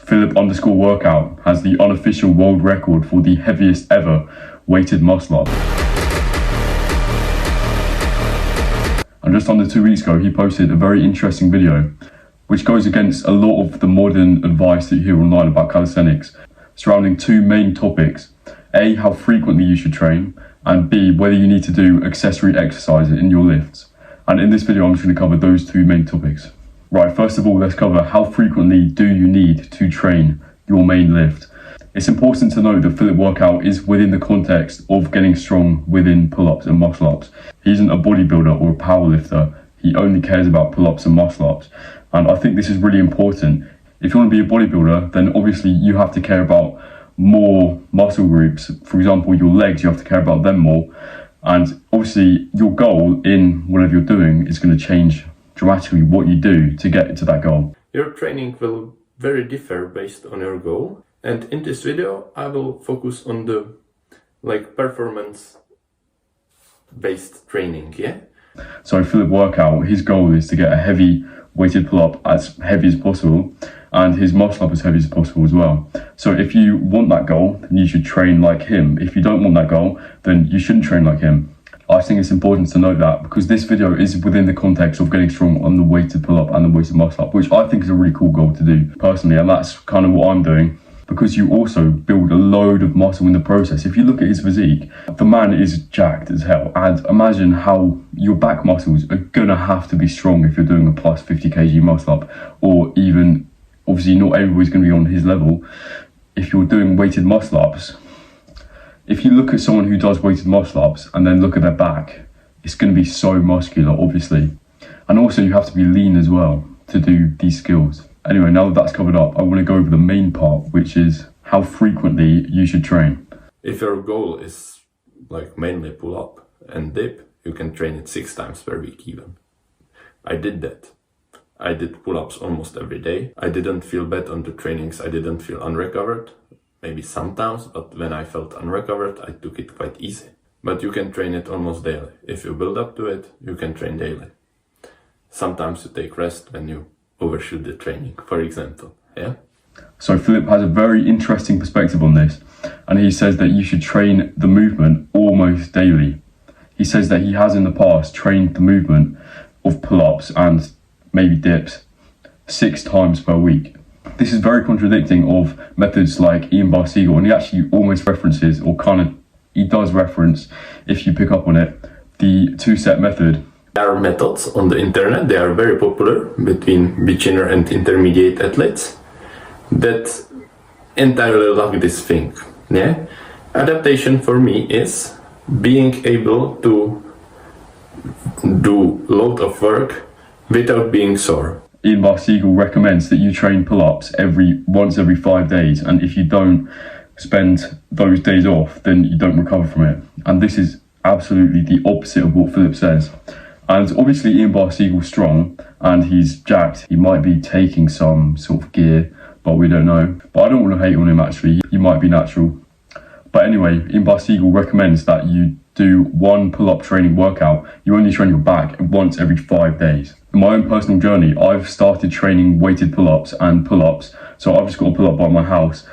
Philip_workout has the unofficial world record for the heaviest ever weighted muscle up. And just under 2 weeks ago, he posted a very interesting video, which goes against a lot of the modern advice that you hear online about calisthenics, surrounding two main topics. A, how frequently you should train, and B, whether you need to do accessory exercises in your lifts. And in this video, I'm just going to cover those two main topics. Right, first of all, let's cover how frequently do you need to train your main lift. It's important to note that Philip Workout is within the context of getting strong within pull-ups and muscle-ups. He isn't a bodybuilder or a powerlifter. He only cares about pull-ups and muscle-ups. And I think this is really important. If you want to be a bodybuilder, then obviously you have to care about more muscle groups. For example, your legs, you have to care about them more. And obviously your goal in whatever you're doing is going to change dramatically what you do to get to that goal. Your training will very differ based on your goal. And in this video, I will focus on the performance based training, yeah? So Philip Workout, his goal is to get a heavy weighted pull-up as heavy as possible and his muscle up as heavy as possible as well. So if you want that goal, then you should train like him. If you don't want that goal, then you shouldn't train like him. I think it's important to note that because this video is within the context of getting strong on the weighted pull-up and the weighted muscle up, which I think is a really cool goal to do personally, and that's kind of what I'm doing. Because you also build a load of muscle in the process. If you look at his physique, the man is jacked as hell. And imagine how your back muscles are gonna have to be strong if you're doing a plus 50 kg muscle up, or even, obviously not everybody's gonna be on his level. If you're doing weighted muscle ups, if you look at someone who does weighted muscle ups and then look at their back, it's gonna be so muscular, obviously. And also you have to be lean as well to do these skills. Anyway, now that that's covered up, I want to go over the main part, which is how frequently you should train. If your goal is mainly pull up and dip, you can train it 6 times per week even. I did that. I did pull-ups almost every day. I didn't feel bad on the trainings. I didn't feel unrecovered. Maybe sometimes, but when I felt unrecovered, I took it quite easy. But you can train it almost daily. If you build up to it, you can train daily. Sometimes you take rest when you overshoot the training, for example, yeah? So Philip has a very interesting perspective on this, and he says that you should train the movement almost daily. He says that he has in the past trained the movement of pull-ups and maybe dips 6 times per week. This is very contradicting of methods like Ian Barseghal, and he actually almost references, or he does reference, if you pick up on it, the 2-set method. There are methods on the internet, they are very popular between beginner and intermediate athletes that entirely love this thing, yeah? Adaptation for me is being able to do a lot of work without being sore. Ian Barseghal recommends that you train pull-ups once every 5 days, and if you don't spend those days off, then you don't recover from it. And this is absolutely the opposite of what Philip says. And obviously Ian Barseghal's strong and he's jacked. He might be taking some sort of gear, but we don't know. But I don't want to hate on him actually. He might be natural. But anyway, Ian Barseghal recommends that you do 1 pull-up training workout. You only train your back once every 5 days. In my own personal journey, I've started training weighted pull-ups and pull-ups. So I've just got a pull-up by my house.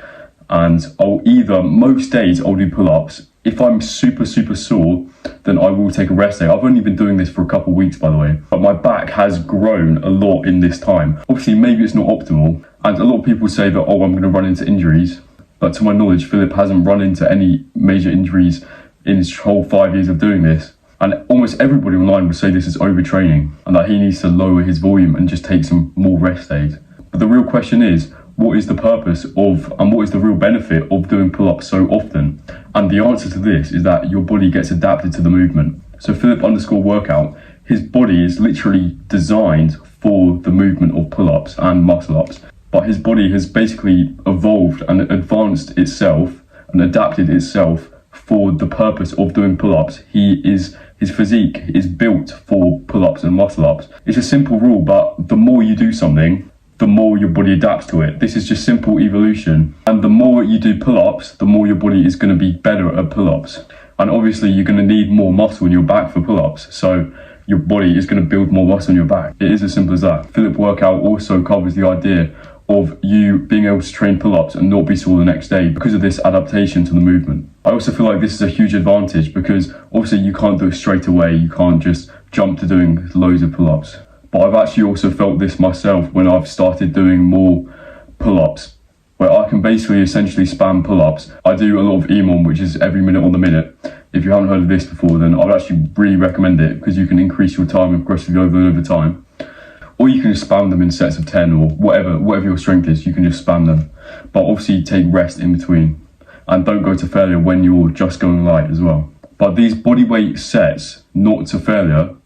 And most days I'll do pull-ups. If I'm super sore, then I will take a rest day. I've only been doing this for a couple of weeks, by the way, but my back has grown a lot in this time. Obviously, maybe it's not optimal, and a lot of people say that, I'm going to run into injuries, but to my knowledge, Philip hasn't run into any major injuries in his whole 5 years of doing this. And almost everybody online would say this is overtraining, and that he needs to lower his volume and just take some more rest days. But the real question is, what is the purpose of, and what is the real benefit of doing pull-ups so often? And the answer to this is that your body gets adapted to the movement. So Philip_workout, his body is literally designed for the movement of pull-ups and muscle-ups. But his body has basically evolved and advanced itself and adapted itself for the purpose of doing pull-ups. His physique is built for pull-ups and muscle-ups. It's a simple rule, but the more you do something, the more your body adapts to it. This is just simple evolution. And the more you do pull-ups, the more your body is going to be better at pull-ups. And obviously you're going to need more muscle in your back for pull-ups. So your body is going to build more muscle in your back. It is as simple as that. Philip Workout also covers the idea of you being able to train pull-ups and not be sore the next day because of this adaptation to the movement. I also feel like this is a huge advantage because obviously you can't do it straight away. You can't just jump to doing loads of pull-ups. But I've actually also felt this myself when I've started doing more pull-ups, where I can basically essentially spam pull-ups. I do a lot of EMOM, which is every minute on the minute. If you haven't heard of this before, then I'd actually really recommend it because you can increase your time and progressively over time. Or you can just spam them in sets of 10 or whatever your strength is, you can just spam them. But obviously take rest in between and don't go to failure when you're just going light as well. But these bodyweight sets, not to failure,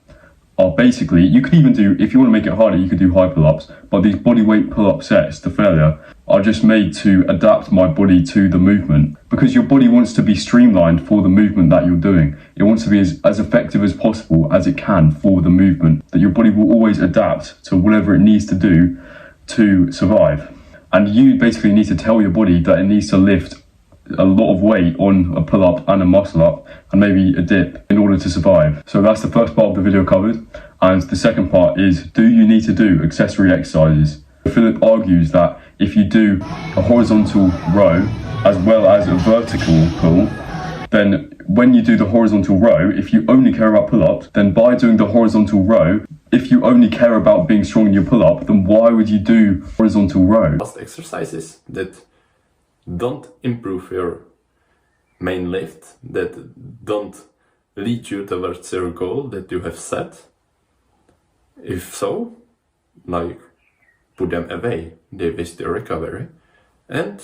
are basically, you could even do, if you want to make it harder, you could do high pull-ups, but these bodyweight pull-up sets to failure are just made to adapt my body to the movement, because your body wants to be streamlined for the movement that you're doing. It wants to be as effective as possible as it can for the movement, that your body will always adapt to whatever it needs to do to survive. And you basically need to tell your body that it needs to lift a lot of weight on a pull-up and a muscle-up and maybe a dip in order to survive. So that's the first part of the video covered. And the second part is, do you need to do accessory exercises? Philip argues that if you do a horizontal row as well as a vertical pull, then when you do the horizontal row, if you only care about pull-ups, then by doing the horizontal row, if you only care about being strong in your pull-up, then why would you do horizontal row? Exercises that don't improve your main lift, that don't lead you towards your goal that you have set. If so, like, put them away, they waste your recovery, and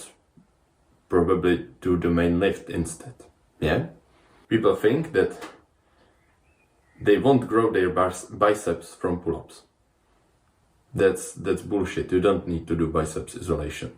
probably do the main lift instead. Yeah? People think that they won't grow their biceps from pull-ups. That's bullshit. You don't need to do biceps isolation.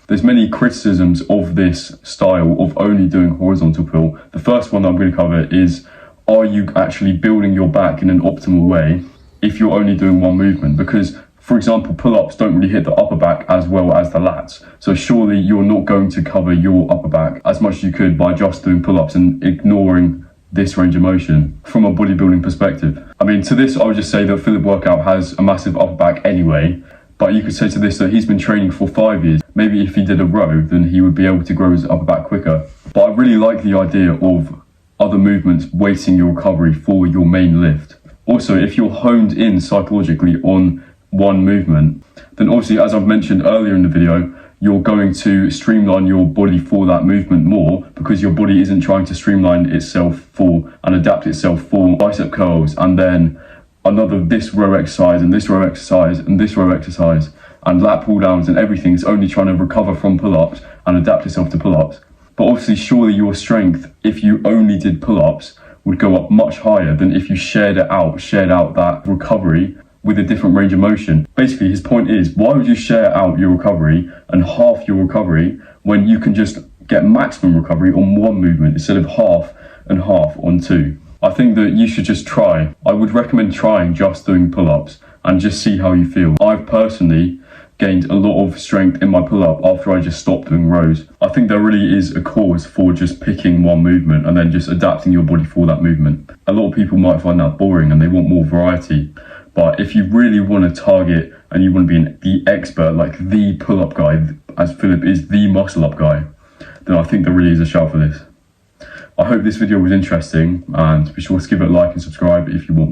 There's many criticisms of this style of only doing horizontal pull. The first one that I'm going to cover is, are you actually building your back in an optimal way if you're only doing one movement? Because, for example, pull-ups don't really hit the upper back as well as the lats. So surely you're not going to cover your upper back as much as you could by just doing pull-ups and ignoring this range of motion from a bodybuilding perspective. I mean, to this, I would just say that Philip Workout has a massive upper back anyway. But you could say to this that he's been training for 5 years. Maybe if he did a row, then he would be able to grow his upper back quicker. But I really like the idea of other movements weighting your recovery for your main lift. Also, if you're honed in psychologically on one movement, then obviously, as I've mentioned earlier in the video, you're going to streamline your body for that movement more, because your body isn't trying to streamline itself for and adapt itself for bicep curls and then another this row exercise and this row exercise and this row exercise and lat pull downs and everything. Is only trying to recover from pull-ups and adapt itself to pull-ups. But obviously, surely your strength, if you only did pull-ups, would go up much higher than if you shared out that recovery with a different range of motion. Basically, his point is, why would you share out your recovery and half your recovery when you can just get maximum recovery on one movement instead of half and half on two? I think that you should just try. I would recommend trying just doing pull-ups and just see how you feel. I've personally gained a lot of strength in my pull-up after I just stopped doing rows. I think there really is a cause for just picking one movement and then just adapting your body for that movement. A lot of people might find that boring and they want more variety. But if you really want to target and you want to be the expert, like the pull-up guy, as Philip is the muscle-up guy, then I think there really is a shout for this. I hope this video was interesting, and be sure to give it a like and subscribe if you want more.